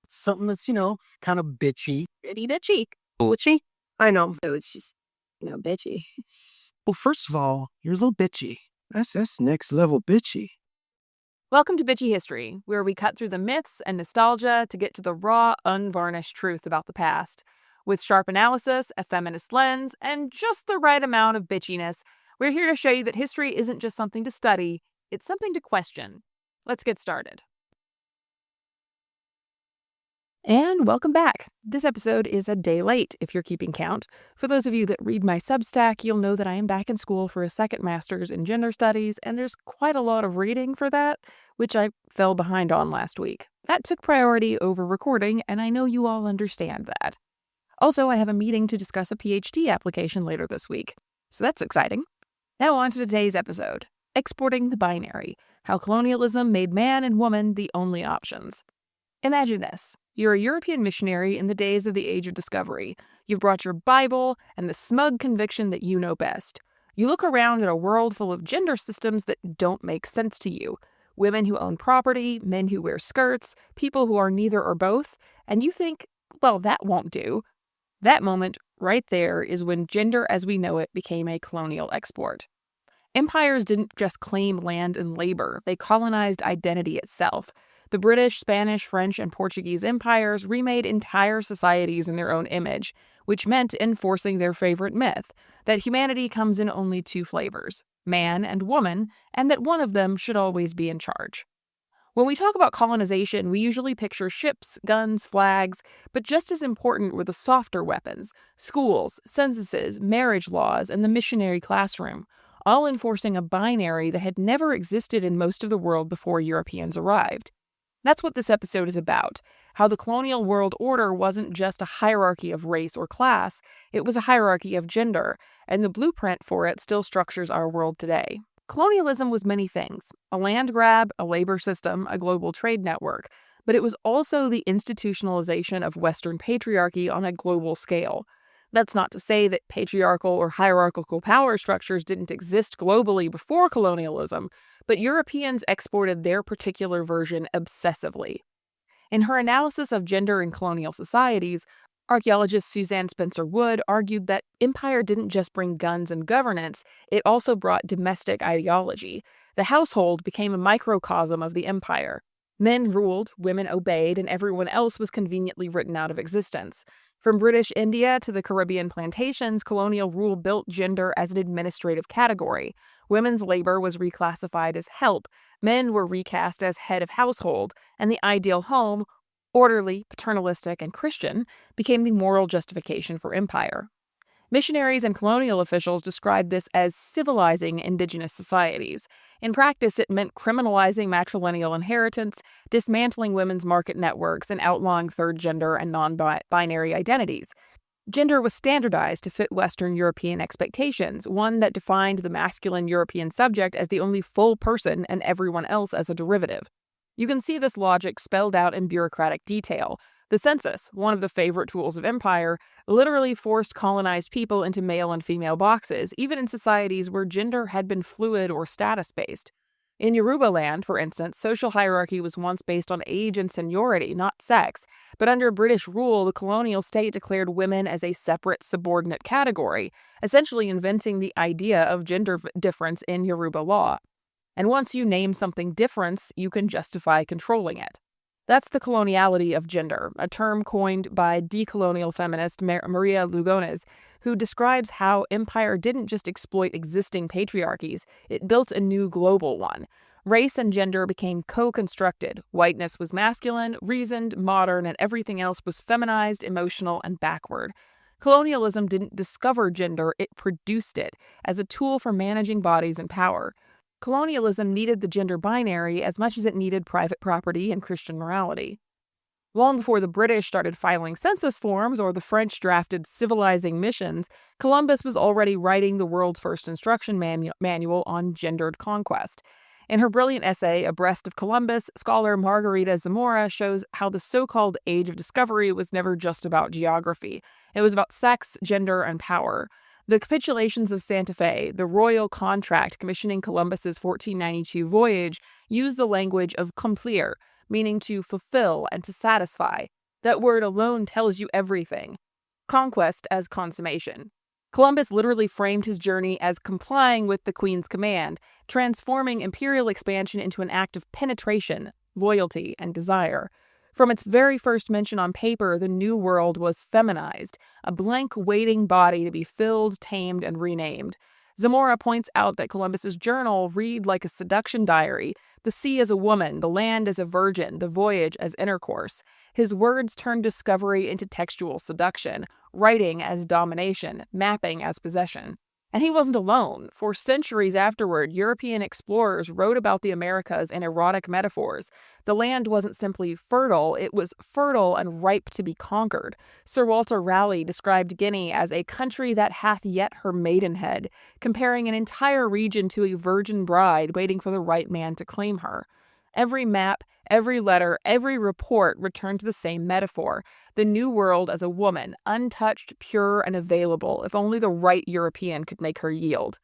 something that's, kind of bitchy. Pretty bitchy. Bitchy? I know. It was just, bitchy. Well, first of all, you're a little bitchy. That's next level bitchy. Welcome to Bitchy History, where we cut through the myths and nostalgia to get to the raw, unvarnished truth about the past. With sharp analysis, a feminist lens, and just the right amount of bitchiness, we're here to show you that history isn't just something to study, it's something to question. Let's get started. And welcome back. This episode is a day late, if you're keeping count. For those of you that read my Substack, you'll know that I am back in school for a second master's in gender studies, and there's quite a lot of reading for that, which I fell behind on last week. That took priority over recording, and I know you all understand that. Also, I have a meeting to discuss a PhD application later this week, so that's exciting. Now on to today's episode, Exporting the Binary, How Colonialism Made Man and Woman the Only Options. Imagine this. You're a European missionary in the days of the Age of Discovery. You've brought your Bible and the smug conviction that you know best. You look around at a world full of gender systems that don't make sense to you. Women who own property, men who wear skirts, people who are neither or both, and you think, well, that won't do. That moment right there is when gender as we know it became a colonial export. Empires didn't just claim land and labor, they colonized identity itself. The British, Spanish, French, and Portuguese empires remade entire societies in their own image, which meant enforcing their favorite myth, that humanity comes in only two flavors, man and woman, and that one of them should always be in charge. When we talk about colonization, we usually picture ships, guns, flags, but just as important were the softer weapons, schools, censuses, marriage laws, and the missionary classroom, all enforcing a binary that had never existed in most of the world before Europeans arrived. That's what this episode is about, how the colonial world order wasn't just a hierarchy of race or class, it was a hierarchy of gender, and the blueprint for it still structures our world today. Colonialism was many things, a land grab, a labor system, a global trade network, but it was also the institutionalization of Western patriarchy on a global scale. That's not to say that patriarchal or hierarchical power structures didn't exist globally before colonialism, but Europeans exported their particular version obsessively. In her analysis of gender in colonial societies, archaeologist Suzanne Spencer Wood argued that empire didn't just bring guns and governance, it also brought domestic ideology. The household became a microcosm of the empire. Men ruled, women obeyed, and everyone else was conveniently written out of existence. From British India to the Caribbean plantations, colonial rule built gender as an administrative category. Women's labor was reclassified as help, men were recast as head of household, and the ideal home, orderly, paternalistic, and Christian, became the moral justification for empire. Missionaries and colonial officials described this as civilizing indigenous societies. In practice, it meant criminalizing matrilineal inheritance, dismantling women's market networks, and outlawing third gender and non-binary identities. Gender was standardized to fit Western European expectations, one that defined the masculine European subject as the only full person and everyone else as a derivative. You can see this logic spelled out in bureaucratic detail. The census, one of the favorite tools of empire, literally forced colonized people into male and female boxes, even in societies where gender had been fluid or status-based. In Yoruba land, for instance, social hierarchy was once based on age and seniority, not sex, but under British rule, the colonial state declared women as a separate subordinate category, essentially inventing the idea of gender difference in Yoruba law. And once you name something difference, you can justify controlling it. That's the coloniality of gender, a term coined by decolonial feminist Maria Lugones, who describes how empire didn't just exploit existing patriarchies, it built a new global one. Race and gender became co-constructed. Whiteness was masculine, reasoned, modern, and everything else was feminized, emotional, and backward. Colonialism didn't discover gender, it produced it as a tool for managing bodies and power. Colonialism needed the gender binary as much as it needed private property and Christian morality. Long before the British started filing census forms or the French drafted civilizing missions, Columbus was already writing the world's first instruction manual on gendered conquest. In her brilliant essay, Abreast of Columbus, scholar Margarita Zamora shows how the so-called Age of Discovery was never just about geography. It was about sex, gender, and power. The capitulations of Santa Fe, the royal contract commissioning Columbus's 1492 voyage, use the language of cumplir, meaning to fulfill and to satisfy. That word alone tells you everything. Conquest as consummation. Columbus literally framed his journey as complying with the Queen's command, transforming imperial expansion into an act of penetration, loyalty, and desire. From its very first mention on paper, the New World was feminized, a blank waiting body to be filled, tamed, and renamed. Zamora points out that Columbus's journal read like a seduction diary, the sea as a woman, the land as a virgin, the voyage as intercourse. His words turned discovery into textual seduction, writing as domination, mapping as possession. And he wasn't alone. For centuries afterward, European explorers wrote about the Americas in erotic metaphors. The land wasn't simply fertile, it was fertile and ripe to be conquered. Sir Walter Raleigh described Guinea as a country that hath yet her maidenhead, comparing an entire region to a virgin bride waiting for the right man to claim her. Every map, every letter, every report returned to the same metaphor: the New World as a woman, untouched, pure, and available, if only the right European could make her yield.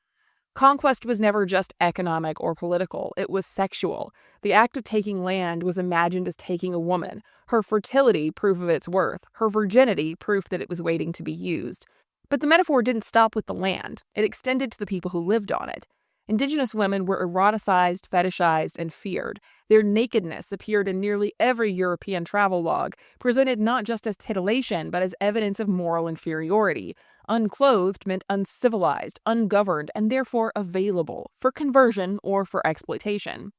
Conquest was never just economic or political, it was sexual. The act of taking land was imagined as taking a woman, her fertility proof of its worth, her virginity proof that it was waiting to be used. But the metaphor didn't stop with the land, it extended to the people who lived on it. Indigenous women were eroticized, fetishized, and feared. Their nakedness appeared in nearly every European travelogue, presented not just as titillation, but as evidence of moral inferiority. Unclothed meant uncivilized, ungoverned, and therefore available for conversion or for exploitation.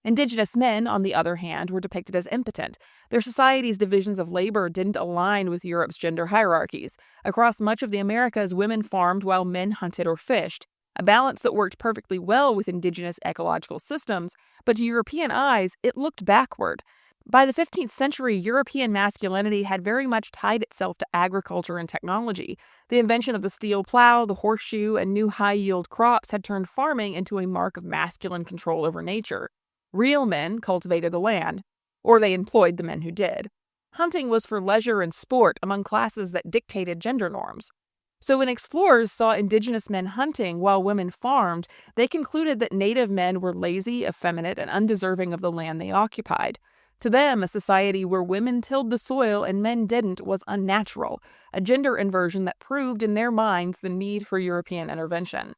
Indigenous men, on the other hand, were depicted as impotent. Their society's divisions of labor didn't align with Europe's gender hierarchies. Across much of the Americas, women farmed while men hunted or fished, a balance that worked perfectly well with indigenous ecological systems, but to European eyes, it looked backward. By the 15th century, European masculinity had very much tied itself to agriculture and technology. The invention of the steel plow, the horseshoe, and new high-yield crops had turned farming into a mark of masculine control over nature. Real men cultivated the land, or they employed the men who did. Hunting was for leisure and sport among classes that dictated gender norms. So when explorers saw indigenous men hunting while women farmed, they concluded that native men were lazy, effeminate, and undeserving of the land they occupied. To them, a society where women tilled the soil and men didn't was unnatural, a gender inversion that proved in their minds the need for European intervention.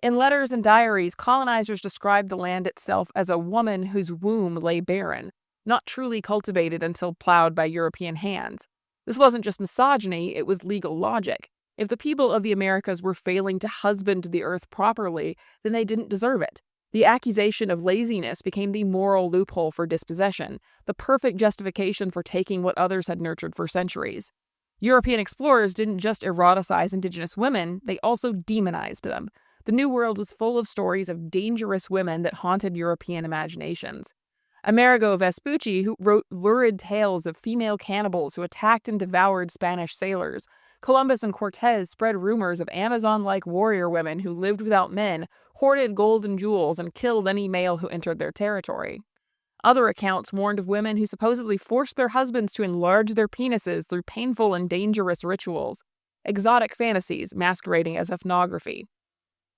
In letters and diaries, colonizers described the land itself as a woman whose womb lay barren, not truly cultivated until plowed by European hands. This wasn't just misogyny, it was legal logic. If the people of the Americas were failing to husband the earth properly, then they didn't deserve it. The accusation of laziness became the moral loophole for dispossession, the perfect justification for taking what others had nurtured for centuries. European explorers didn't just eroticize indigenous women, they also demonized them. The New World was full of stories of dangerous women that haunted European imaginations. Amerigo Vespucci, who wrote lurid tales of female cannibals who attacked and devoured Spanish sailors. Columbus and Cortez spread rumors of Amazon-like warrior women who lived without men, hoarded gold and jewels, and killed any male who entered their territory. Other accounts warned of women who supposedly forced their husbands to enlarge their penises through painful and dangerous rituals, exotic fantasies masquerading as ethnography.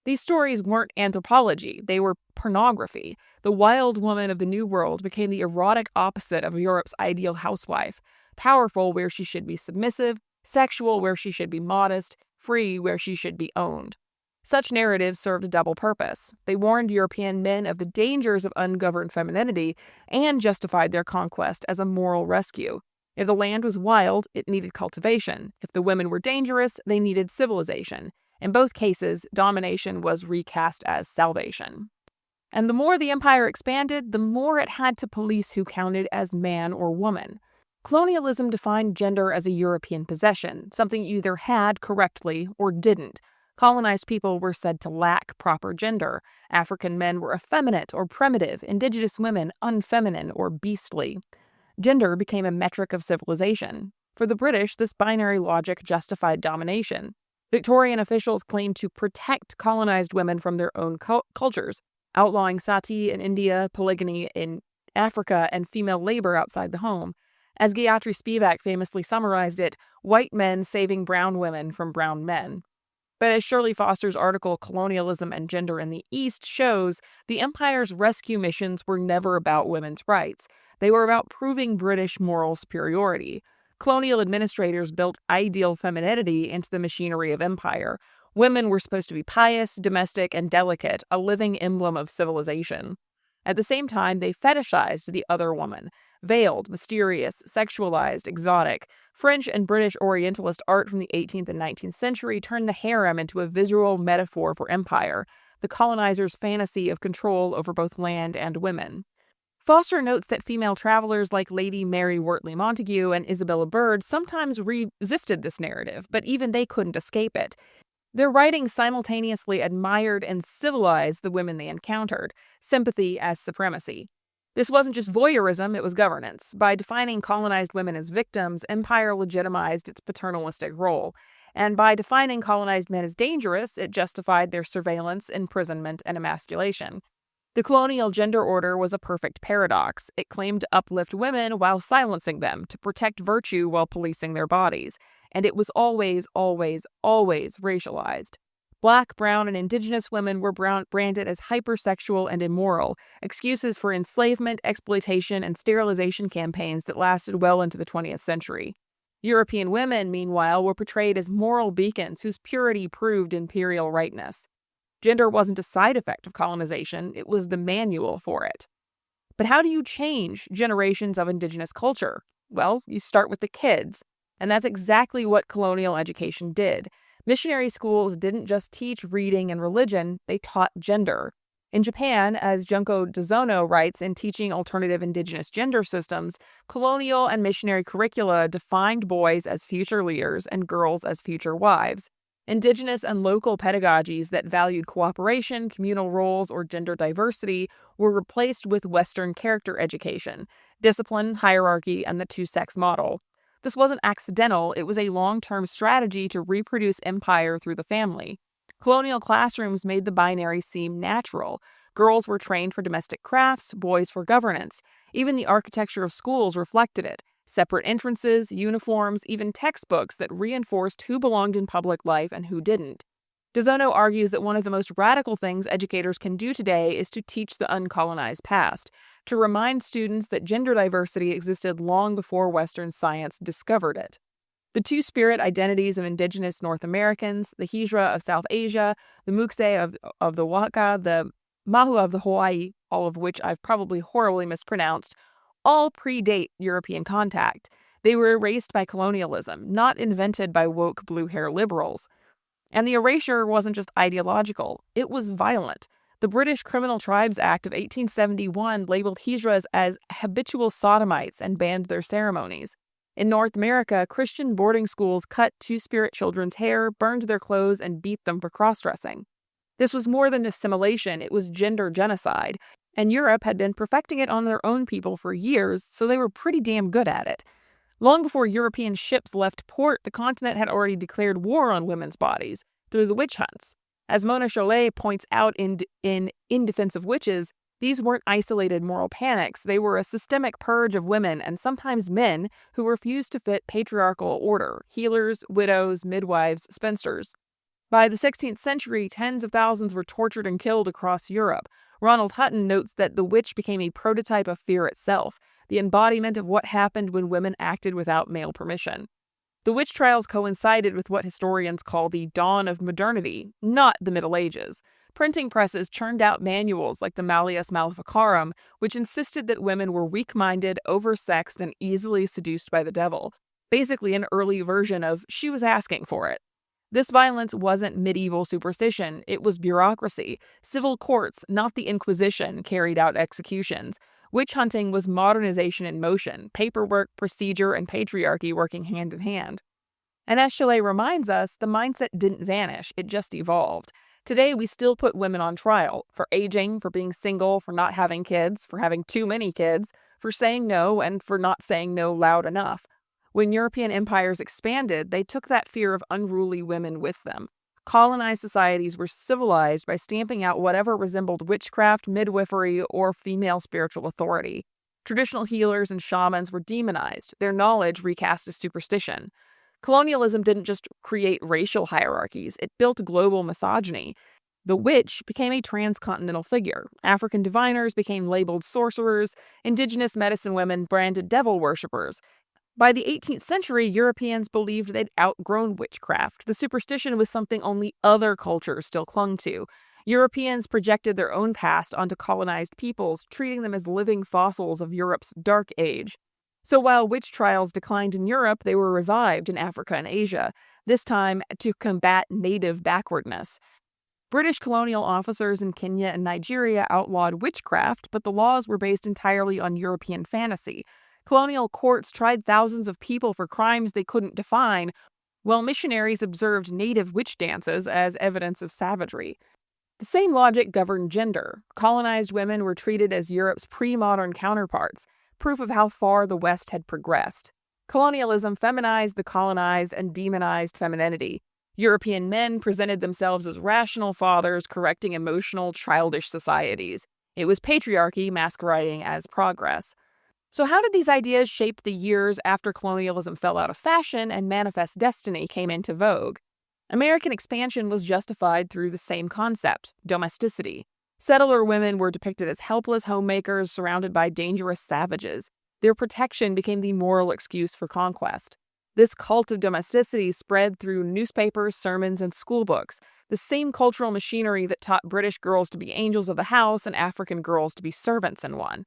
These stories weren't anthropology, they were pornography. The wild woman of the New World became the erotic opposite of Europe's ideal housewife, powerful where she should be submissive, sexual where she should be modest, free where she should be owned. Such narratives served a double purpose. They warned European men of the dangers of ungoverned femininity and justified their conquest as a moral rescue. If the land was wild, it needed cultivation. If the women were dangerous, they needed civilization. In both cases, domination was recast as salvation. And the more the empire expanded, the more it had to police who counted as man or woman. Colonialism defined gender as a European possession, something you either had correctly or didn't. Colonized people were said to lack proper gender. African men were effeminate or primitive, indigenous women unfeminine or beastly. Gender became a metric of civilization. For the British, this binary logic justified domination. Victorian officials claimed to protect colonized women from their own cultures, outlawing sati in India, polygyny in Africa, and female labor outside the home. As Gayatri Spivak famously summarized it, white men saving brown women from brown men. But as Shirley Foster's article Colonialism and Gender in the East shows, the empire's rescue missions were never about women's rights. They were about proving British moral superiority. Colonial administrators built ideal femininity into the machinery of empire. Women were supposed to be pious, domestic, and delicate, a living emblem of civilization. At the same time, they fetishized the other woman. Veiled, mysterious, sexualized, exotic. French and British Orientalist art from the 18th and 19th century turned the harem into a visual metaphor for empire, the colonizers' fantasy of control over both land and women. Foster notes that female travelers like Lady Mary Wortley Montagu and Isabella Bird sometimes resisted this narrative, but even they couldn't escape it. Their writings simultaneously admired and civilized the women they encountered, sympathy as supremacy. This wasn't just voyeurism, it was governance. By defining colonized women as victims, empire legitimized its paternalistic role. And by defining colonized men as dangerous, it justified their surveillance, imprisonment, and emasculation. The colonial gender order was a perfect paradox. It claimed to uplift women while silencing them, to protect virtue while policing their bodies. And it was always, always, always racialized. Black, brown, and indigenous women were branded as hypersexual and immoral, excuses for enslavement, exploitation, and sterilization campaigns that lasted well into the 20th century. European women, meanwhile, were portrayed as moral beacons whose purity proved imperial rightness. Gender wasn't a side effect of colonization, it was the manual for it. But how do you change generations of indigenous culture? Well, you start with the kids. And that's exactly what colonial education did. Missionary schools didn't just teach reading and religion, they taught gender. In Japan, as Junko Dozono writes in Teaching Alternative Indigenous Gender Systems, colonial and missionary curricula defined boys as future leaders and girls as future wives. Indigenous and local pedagogies that valued cooperation, communal roles, or gender diversity were replaced with Western character education, discipline, hierarchy, and the two-sex model. This wasn't accidental, it was a long-term strategy to reproduce empire through the family. Colonial classrooms made the binary seem natural. Girls were trained for domestic crafts, boys for governance. Even the architecture of schools reflected it. Separate entrances, uniforms, even textbooks that reinforced who belonged in public life and who didn't. Dozono argues that one of the most radical things educators can do today is to teach the uncolonized past, to remind students that gender diversity existed long before Western science discovered it. The two-spirit identities of indigenous North Americans, the Hijra of South Asia, the Muxé of the Waka, the Mahu of the Hawaii, all of which I've probably horribly mispronounced, all predate European contact. They were erased by colonialism, not invented by woke blue-hair liberals. And the erasure wasn't just ideological, it was violent. The British Criminal Tribes Act of 1871 labeled Hijras as habitual sodomites and banned their ceremonies. In North America, Christian boarding schools cut two-spirit children's hair, burned their clothes, and beat them for cross-dressing. This was more than assimilation, it was gender genocide. And Europe had been perfecting it on their own people for years, so they were pretty damn good at it. Long before European ships left port, the continent had already declared war on women's bodies through the witch hunts. As Mona Chollet points out in Defense of Witches, these weren't isolated moral panics, they were a systemic purge of women and sometimes men who refused to fit patriarchal order: healers, widows, midwives, spinsters. By the 16th century, tens of thousands were tortured and killed across Europe. Ronald Hutton notes that the witch became a prototype of fear itself, the embodiment of what happened when women acted without male permission. The witch trials coincided with what historians call the dawn of modernity, not the Middle Ages. Printing presses churned out manuals like the Malleus Maleficarum, which insisted that women were weak-minded, oversexed, and easily seduced by the devil. Basically an early version of "she was asking for it." This violence wasn't medieval superstition, it was bureaucracy. Civil courts, not the Inquisition, carried out executions. Witch hunting was modernization in motion, paperwork, procedure, and patriarchy working hand in hand. And as Chalet reminds us, the mindset didn't vanish, it just evolved. Today, we still put women on trial for aging, for being single, for not having kids, for having too many kids, for saying no, and for not saying no loud enough. When European empires expanded, they took that fear of unruly women with them. Colonized societies were civilized by stamping out whatever resembled witchcraft, midwifery, or female spiritual authority. Traditional healers and shamans were demonized, their knowledge recast as superstition. Colonialism didn't just create racial hierarchies, it built global misogyny. The witch became a transcontinental figure. African diviners became labeled sorcerers, indigenous medicine women branded devil worshippers. By the 18th century, Europeans believed they'd outgrown witchcraft. The superstition was something only other cultures still clung to. Europeans projected their own past onto colonized peoples, treating them as living fossils of Europe's Dark Age. So while witch trials declined in Europe, they were revived in Africa and Asia, this time to combat native backwardness. British colonial officers in Kenya and Nigeria outlawed witchcraft, but the laws were based entirely on European fantasy. Colonial courts tried thousands of people for crimes they couldn't define, while missionaries observed native witch dances as evidence of savagery. The same logic governed gender. Colonized women were treated as Europe's pre-modern counterparts, proof of how far the West had progressed. Colonialism feminized the colonized and demonized femininity. European men presented themselves as rational fathers correcting emotional, childish societies. It was patriarchy masquerading as progress. So how did these ideas shape the years after colonialism fell out of fashion and manifest destiny came into vogue? American expansion was justified through the same concept, domesticity. Settler women were depicted as helpless homemakers surrounded by dangerous savages. Their protection became the moral excuse for conquest. This cult of domesticity spread through newspapers, sermons, and schoolbooks, the same cultural machinery that taught British girls to be angels of the house and African girls to be servants in one.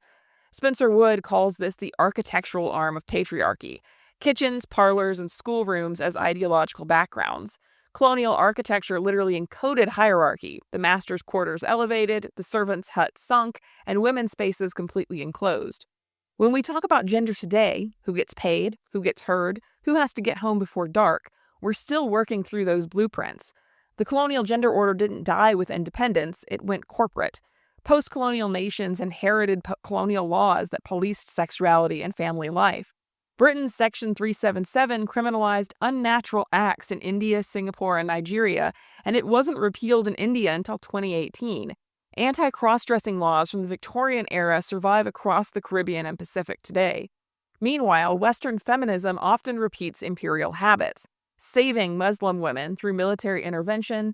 Spencer Wood calls this the architectural arm of patriarchy, kitchens, parlors, and schoolrooms as ideological backgrounds. Colonial architecture literally encoded hierarchy, the master's quarters elevated, the servant's hut sunk, and women's spaces completely enclosed. When we talk about gender today, who gets paid, who gets heard, who has to get home before dark, we're still working through those blueprints. The colonial gender order didn't die with independence, it went corporate. Post-colonial nations inherited colonial laws that policed sexuality and family life. Britain's Section 377 criminalized unnatural acts in India, Singapore, and Nigeria, and it wasn't repealed in India until 2018. Anti-cross-dressing laws from the Victorian era survive across the Caribbean and Pacific today. Meanwhile, Western feminism often repeats imperial habits, saving Muslim women through military intervention,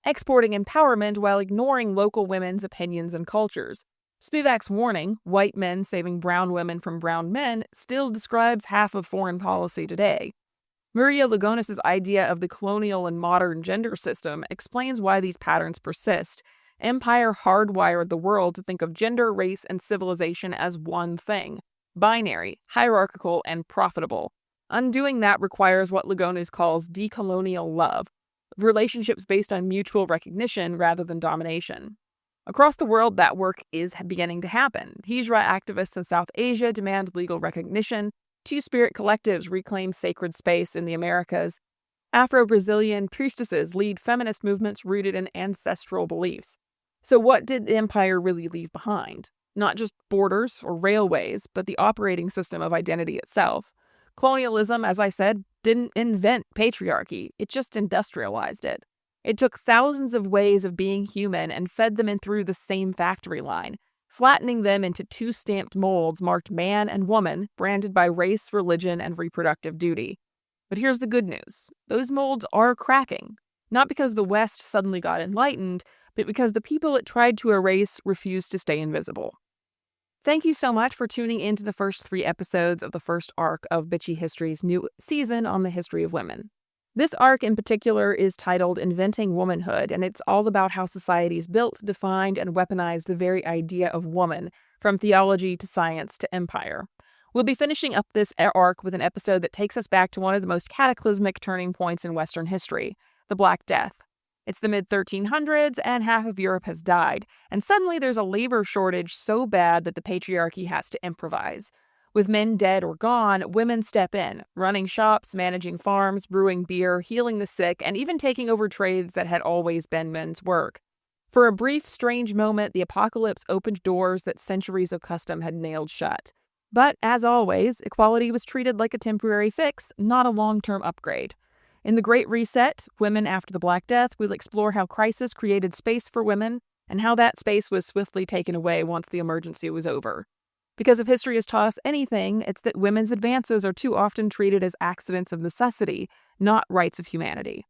exporting empowerment while ignoring local women's opinions and cultures. Spivak's warning, white men saving brown women from brown men, still describes half of foreign policy today. Maria Lugonis's idea of the colonial and modern gender system explains why these patterns persist. Empire hardwired the world to think of gender, race, and civilization as one thing, binary, hierarchical, and profitable. Undoing that requires what Lugonis calls decolonial love, relationships based on mutual recognition rather than domination. Across the world, that work is beginning to happen. Hijra activists in South Asia demand legal recognition. Two-spirit collectives reclaim sacred space in the Americas. Afro-Brazilian priestesses lead feminist movements rooted in ancestral beliefs. So what did the empire really leave behind? Not just borders or railways, but the operating system of identity itself. Colonialism, as I said, didn't invent patriarchy, it just industrialized it. It took thousands of ways of being human and fed them in through the same factory line, flattening them into two stamped molds marked man and woman, branded by race, religion, and reproductive duty. But here's the good news. Those molds are cracking. Not because the West suddenly got enlightened, but because the people it tried to erase refused to stay invisible. Thank you so much for tuning in to the first 3 episodes of the first arc of Bitchy History's new season on the history of women. This arc in particular is titled Inventing Womanhood, and it's all about how societies built, defined, and weaponized the very idea of woman, from theology to science to empire. We'll be finishing up this arc with an episode that takes us back to one of the most cataclysmic turning points in Western history, the Black Death. It's the mid-1300s, and half of Europe has died, and suddenly there's a labor shortage so bad that the patriarchy has to improvise. With men dead or gone, women step in, running shops, managing farms, brewing beer, healing the sick, and even taking over trades that had always been men's work. For a brief, strange moment, the apocalypse opened doors that centuries of custom had nailed shut. But, as always, equality was treated like a temporary fix, not a long-term upgrade. In The Great Reset, Women After the Black Death, we'll explore how crisis created space for women, and how that space was swiftly taken away once the emergency was over. Because if history has taught us anything, it's that women's advances are too often treated as accidents of necessity, not rights of humanity.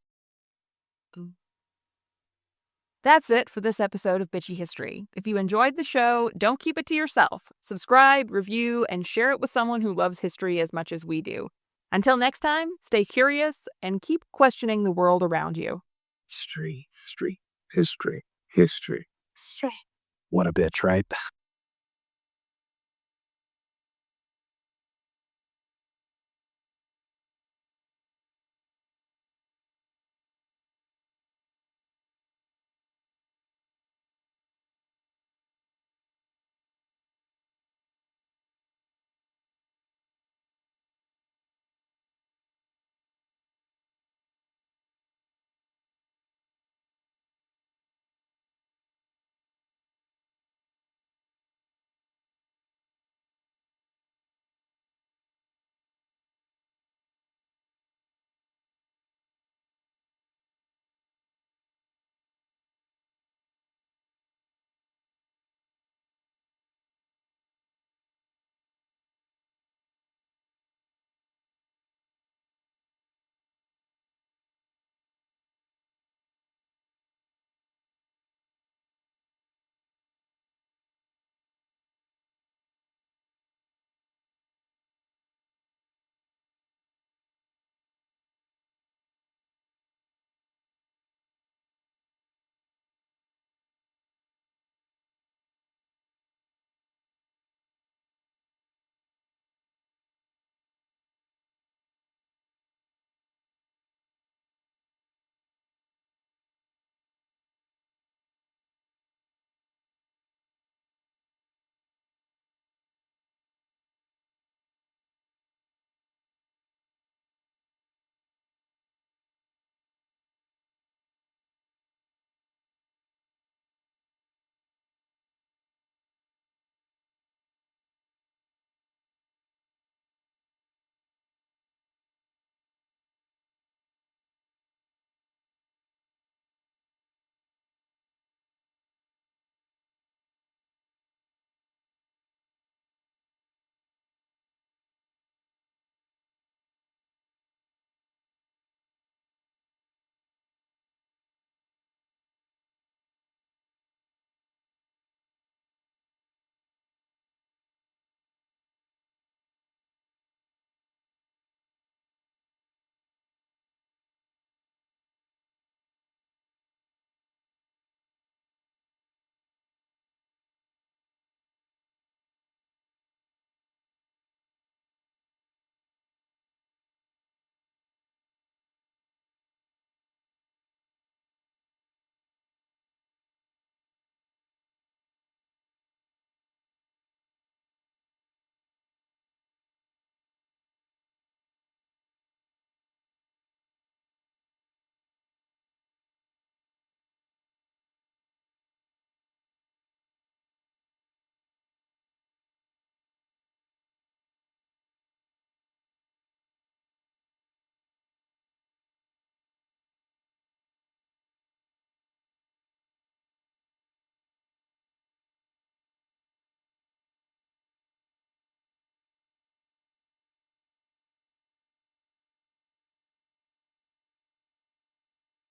That's it for this episode of Bitchy History. If you enjoyed the show, don't keep it to yourself. Subscribe, review, and share it with someone who loves history as much as we do. Until next time, stay curious and keep questioning the world around you. History. What a bitch, right?